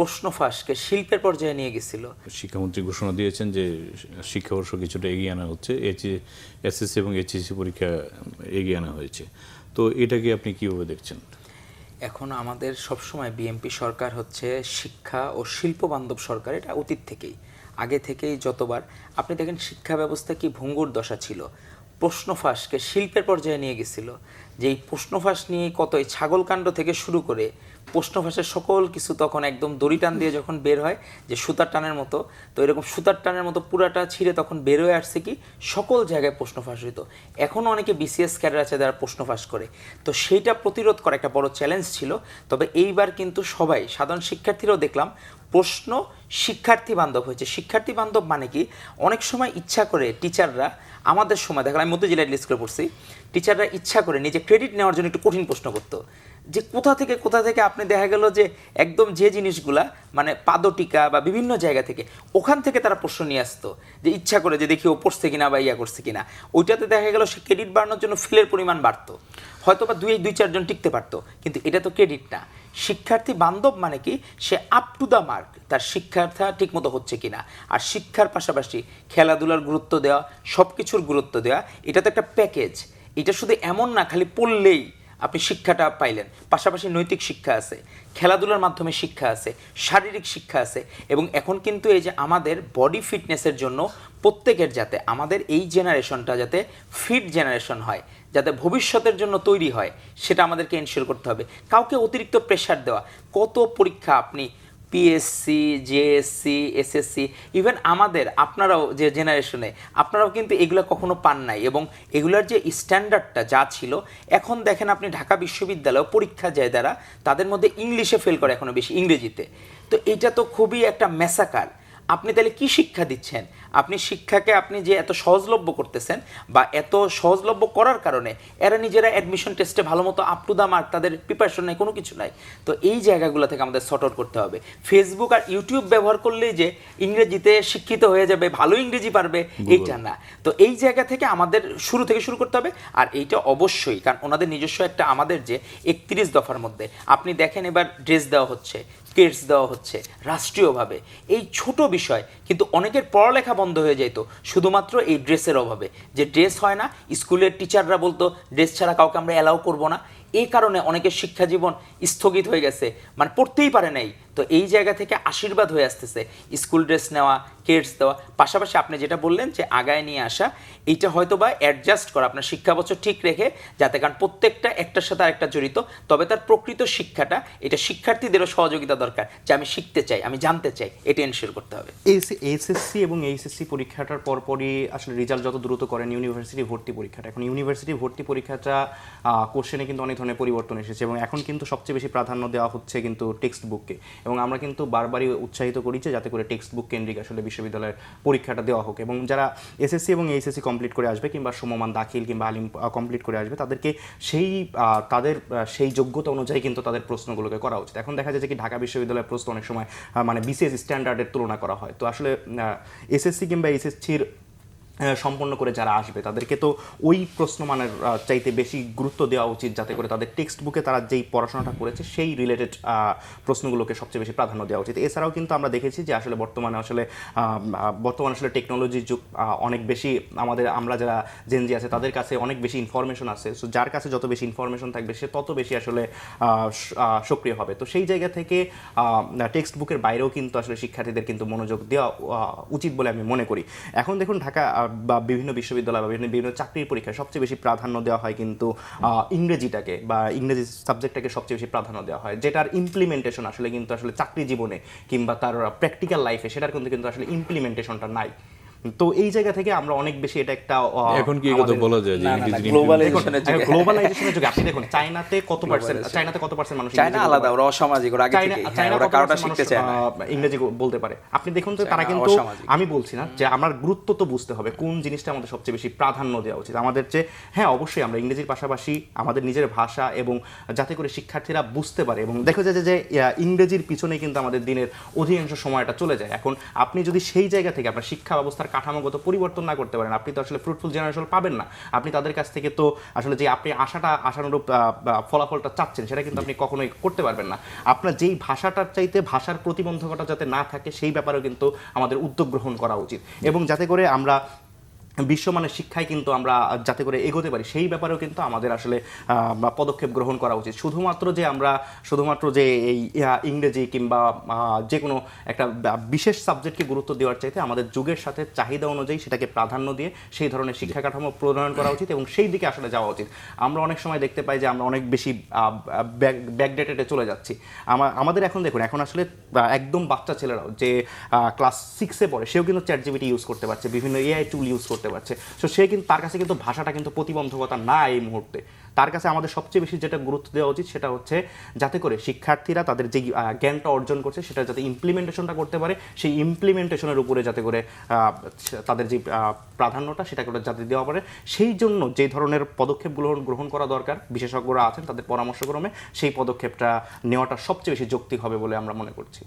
প্রশ্ন ফাঁসকে শিল্পের পর্যায়ে নিয়ে গেছিল। শিক্ষামন্ত্রী ঘোষণা দিয়েছেন যে শিক্ষাবর্ষ কিছুটা এগিয়ে আনা হচ্ছে, এসএসসি এবং এইচএসসি পরীক্ষা এগিয়ে আনা হয়েছে। তো এটাকে আপনি কীভাবে দেখছেন? এখন আমাদের সবসময় বিএনপি সরকার হচ্ছে শিক্ষা ও শিল্প বান্ধব সরকার, এটা অতীত থেকেই, আগে থেকেই যতবার আপনি দেখেন শিক্ষা ব্যবস্থা কি ভঙ্গুর দশা ছিল, প্রশ্ন ফাঁসকে শিল্পের পর্যায়ে নিয়ে গেছিল। যে এই প্রশ্ন ফাঁস নিয়ে কত এই ছাগলকাণ্ড থেকে শুরু করে প্রশ্ন ফাঁসের সকল কিছু তখন একদম দড়ি টান দিয়ে যখন বের হয় যে সুতার টানের মতো, তো এরকম সুতার টানের মতো পুরাটা ছিঁড়ে তখন বের হয়ে আসছে কি সকল জায়গায় প্রশ্ন ফাঁস হইতো। এখনও অনেকে বিসিএস ক্যাডার আছে যারা প্রশ্ন ফাঁস করে, তো সেইটা প্রতিরোধ করা একটা বড় চ্যালেঞ্জ ছিল। তবে এইবার কিন্তু সবাই সাধারণ শিক্ষার্থীরাও দেখলাম প্রশ্ন শিক্ষার্থী বান্ধব হয়েছে। শিক্ষার্থী বান্ধব মানে কি, অনেক সময় ইচ্ছা করে টিচাররা, আমাদের সময় দেখলাম আমি মধ্যে জেলায় লিস্ট করে পড়ছি, টিচাররা ইচ্ছা করে নিজে ক্রেডিট নেওয়ার জন্য একটু কঠিন প্রশ্ন করতো, যে কোথা থেকে আপনি দেখা গেল যে একদম যে জিনিসগুলা মানে পাদটিকা বা বিভিন্ন জায়গা থেকে ওখান থেকে তারা প্রশ্ন নিয়ে আসতো, যে ইচ্ছা করে যে দেখি ও পড়ছে কিনা বা ইয়া করছে কিনা। ওইটাতে দেখা গেল সে ক্রেডিট বাড়ানোর জন্য ফিলের পরিমাণ বাড়তো, হয়তো বা দুই চারজন টিকতে পারতো, কিন্তু এটা তো ক্রেডিট না। শিক্ষার্থী বান্ধব মানে কি, সে আপ টু দ্য মার্ক, তার শিক্ষার্থা ঠিকমতো হচ্ছে কিনা। আর শিক্ষার পাশাপাশি খেলাধুলার গুরুত্ব দেওয়া, সব কিছুর গুরুত্ব দেওয়া, এটা তো একটা প্যাকেজ। এটা শুধু এমন না খালি পড়লেই আপনি শিক্ষাটা পাইলেন, পাশাপাশি নৈতিক শিক্ষা আছে, খেলাধুলার মাধ্যমে শিক্ষা আছে, শারীরিক শিক্ষা আছে। এবং এখন কিন্তু এই যে আমাদের বডি ফিটনেসের জন্য প্রত্যেকের, যাতে আমাদের এই জেনারেশনটা যাতে ফিট জেনারেশন হয়, যাতে ভবিষ্যতের জন্য তৈরি হয়, সেটা আমাদেরকে এনশিওর করতে হবে। কাউকে অতিরিক্ত প্রেশার দেওয়া, কত পরীক্ষা আপনি পিএসসি, জেএসসি, এসএসসি, ইভেন আমাদের আপনারাও যে জেনারেশনে, আপনারাও কিন্তু এগুলো কখনো পান নাই। এবং এগুলোর যে স্ট্যান্ডার্ডটা যা ছিল, এখন দেখেন আপনি ঢাকা বিশ্ববিদ্যালয় পরীক্ষা যায় দ্বারা তাদের মধ্যে ইংলিশে ফেল করে এখনো বেশি, ইংরেজিতে। তো এটা তো খুবই একটা মেসাকার। আপনি তাহলে কি শিক্ষা দিচ্ছেন? আপনি শিক্ষাকে আপনি যে এত সহজলভ্য করতেছেন, বা এত সহজলভ্য করার কারণে এরা নিজেরা অ্যাডমিশন টেস্টে ভালো মতো আপ টু দ্য মার্ক, তাদের প্রিপারেশন নেই, কোনো কিছু নাই। তো এই জায়গাগুলো থেকে আমাদের সর্ট আউট করতে হবে। ফেসবুক আর ইউটিউব ব্যবহার করলেই যে ইংরেজিতে শিক্ষিত হয়ে যাবে, ভালো ইংরেজি পারবে, এইটা না। তো এই জায়গা থেকে আমাদের শুরু করতে হবে। আর এইটা অবশ্যই, কারণ ওনাদের নিজস্ব একটা, আমাদের যে 31 দফার মধ্যে আপনি দেখেন এবার ড্রেস দেওয়া হচ্ছে, কিটস দেওয়া হচ্ছে রাষ্ট্রীয়ভাবে, এই ছোট বিষয় কিন্তু অনেকের পড়ালেখা বন্ধ হয়ে যেত শুধুমাত্র এই ড্রেসের অভাবে। যে ড্রেস হয় না, স্কুলের টিচাররা বলতো ড্রেস ছাড়া কাউকে আমরা অ্যালাউ করবো না, এই কারণে অনেকের শিক্ষা জীবন স্থগিত হয়ে গেছে, মানে পড়তেই পারে নাই। তো এই জায়গা থেকে আশীর্বাদ হয়ে আসতেছে স্কুল ড্রেস নেওয়া, কিটস দেওয়া, পাশাপাশি আপনি যেটা বললেন যে আগায় নিয়ে আসা, এইটা হয়তো বা অ্যাডজাস্ট করা আপনার শিক্ষা বছর ঠিক রেখে, যাতে, কারণ প্রত্যেকটা একটার সাথে আরেকটা জড়িত, তবে তার প্রকৃত শিক্ষাটা, এটা শিক্ষার্থীদেরও সহযোগিতা দরকার, যে আমি শিখতে চাই, আমি জানতে চাই, এটা এনশিওর করতে হবে। এসএসসি এবং এইচএসসি পরীক্ষাটার পরপরই আসলে রেজাল্ট যত দ্রুত করেন ইউনিভার্সিটি ভর্তি পরীক্ষাটা, এখন ইউনিভার্সিটি ভর্তি পরীক্ষাটা কোশ্চেনে কিন্তু অনেক ধরনের পরিবর্তন এসেছে, এবং এখন কিন্তু সবচেয়ে বেশি প্রাধান্য দেওয়া হচ্ছে কিন্তু টেক্সট বুককে। এবং আমরা কিন্তু বারবারই উৎসাহিত করেছি যাতে করে টেক্সট বুক কেন্দ্রিক আসলে বিশ্ববিদ্যালয়ের পরীক্ষাটা দেওয়া হোক। এবং যারা এসএসসি এবং এইচএসসি কমপ্লিট করে আসবে, কিংবা সমমান দাখিল কিংবা আলিম কমপ্লিট করে আসবে, তাদেরকে তাদের সেই যোগ্যতা অনুযায়ী কিন্তু তাদের প্রশ্নগুলোকে করা উচিত। এখন দেখা যায় যে কি ঢাকা বিশ্ববিদ্যালয়ের প্রশ্ন অনেক সময় মানে বিসিএস স্ট্যান্ডার্ডের তুলনা করা হয়। তো আসলে এসএসসি কিংবা এইচএসসির সম্পন্ন করে যারা আসবে তাদেরকে তো ওই প্রশ্নমানের চাইতে বেশি গুরুত্ব দেওয়া উচিত, যাতে করে তাদের টেক্সট বুকে তারা যেই পড়াশোনাটা করেছে সেই রিলেটেড প্রশ্নগুলোকে সবচেয়ে বেশি প্রাধান্য দেওয়া উচিত। এছাড়াও কিন্তু আমরা দেখেছি যে আসলে বর্তমানে আসলে টেকনোলজির যুগ, অনেক বেশি আমরা যারা জেনজি আছে তাদের কাছে অনেক বেশি ইনফরমেশন আছে। সো যার কাছে যত বেশি ইনফরমেশন থাকবে সে তত বেশি আসলে সক্রিয় হবে। তো সেই জায়গা থেকে টেক্সট বুকের বাইরেও কিন্তু আসলে শিক্ষার্থীদের কিন্তু মনোযোগ দেওয়া উচিত বলে আমি মনে করি। এখন দেখুন ঢাকা বা বিভিন্ন বিশ্ববিদ্যালয় বা বিভিন্ন চাকরির পরীক্ষায় সবচেয়ে বেশি প্রাধান্য দেওয়া হয় কিন্তু ইংরেজিটাকে, বা ইংরেজি সাবজেক্টটাকে সবচেয়ে বেশি প্রাধান্য দেওয়া হয়, যেটার ইমপ্লিমেন্টেশন আসলে চাকরি জীবনে কিংবা তার প্র্যাকটিক্যাল লাইফে সেটার কিন্তু আসলে ইমপ্লিমেন্টেশনটা নাই। তো এই জায়গা থেকে আমরা অনেক বেশি এটা একটা এখন কি কথা বলা যায় যে গ্লোবালাইজেশনের যুগে আপনি দেখুন চায়নাতে কত পার্সেন্ট মানুষ, চায়না আলাদা, ওরা অসামাজিক, ওরা আগে থেকে ওরা কারোটা শিখতে চায় না, ইংরেজি বলতে পারে। আপনি দেখুন তো তারা কিন্তু, আমি বলছি না যে আমার গুরুত্ব তো বুঝতে হবে কোন জিনিসটা আমাদের সবচেয়ে বেশি প্রাধান্য দেওয়া উচিত আমাদের, যে হ্যাঁ অবশ্যই আমরা ইংরেজির পাশাপাশি আমাদের নিজের ভাষা, এবং যাতে করে শিক্ষার্থীরা বুঝতে পারে। এবং দেখা যায় যে ইংরেজির পিছনে কিন্তু আমাদের দিনের অধিকাংশ সময়টা চলে যায়। এখন আপনি যদি সেই জায়গা থেকে আপনার শিক্ষা ব্যবস্থার কাঠামোগত পরিবর্তন না করতে পারেন, আপনি তো আসলে ফ্রুটফুল জেনারেশন পাবেন না। আপনি তাদের কাছ থেকে তো আসলে যে আপনি আশানুরূপ ফলাফলটা চাচ্ছেন সেটা কিন্তু আপনি কখনোই করতে পারবেন না। আপনার যেই ভাষাটার চাইতে ভাষার প্রতিবন্ধকতা যাতে না থাকে সেই ব্যাপারেও কিন্তু আমাদের উদ্যোগ গ্রহণ করা উচিত, এবং যাতে করে আমরা বিশ্বমানের শিক্ষায় কিন্তু আমরা যাতে করে এগোতে পারি সেই ব্যাপারেও কিন্তু আমাদের আসলে পদক্ষেপ গ্রহণ করা উচিত। শুধুমাত্র যে এই ইংরেজি কিংবা যে কোনো একটা বিশেষ সাবজেক্টকে গুরুত্ব দেওয়ার চাইতে আমাদের যুগের সাথে চাহিদা অনুযায়ী সেটাকে প্রাধান্য দিয়ে সেই ধরনের শিক্ষা কাঠামো প্রণয়ন করা উচিত এবং সেই দিকে আসলে যাওয়া উচিত। আমরা অনেক সময় দেখতে পাই যে আমরা অনেক বেশি ব্যাকডেটেডে চলে যাচ্ছি। আমাদের এখন দেখুন, এখন আসলে একদম বাচ্চা ছেলেরাও যে ক্লাস 6-এ পড়ে সেও কিন্তু চ্যাটজিপিটি ইউজ করতে পারছে, বিভিন্ন এআই টুল ইউজ করতে পারছে। সো সে কিন্তু, তার কাছে কিন্তু ভাষাটা কিন্তু প্রতিবন্ধকতা না এই মুহূর্তে। তার কাছে আমাদের সবচেয়ে বেশি যেটা গুরুত্ব দেওয়া উচিত সেটা হচ্ছে যাতে করে শিক্ষার্থীরা তাদের যে জ্ঞানটা অর্জন করছে সেটা যাতে ইমপ্লিমেন্টেশনটা করতে পারে, সেই ইমপ্লিমেন্টেশনের উপরে যাতে করে তাদের যে প্রাধান্যটা সেটা করে যাতে দেওয়া পারে, সেই জন্য যে ধরনের পদক্ষেপগুলো গ্রহণ করা দরকার, বিশেষজ্ঞরা আছেন তাদের পরামর্শক্রমে সেই পদক্ষেপটা নেওয়াটা সবচেয়ে বেশি যৌক্তিক হবে বলে আমরা মনে করছি।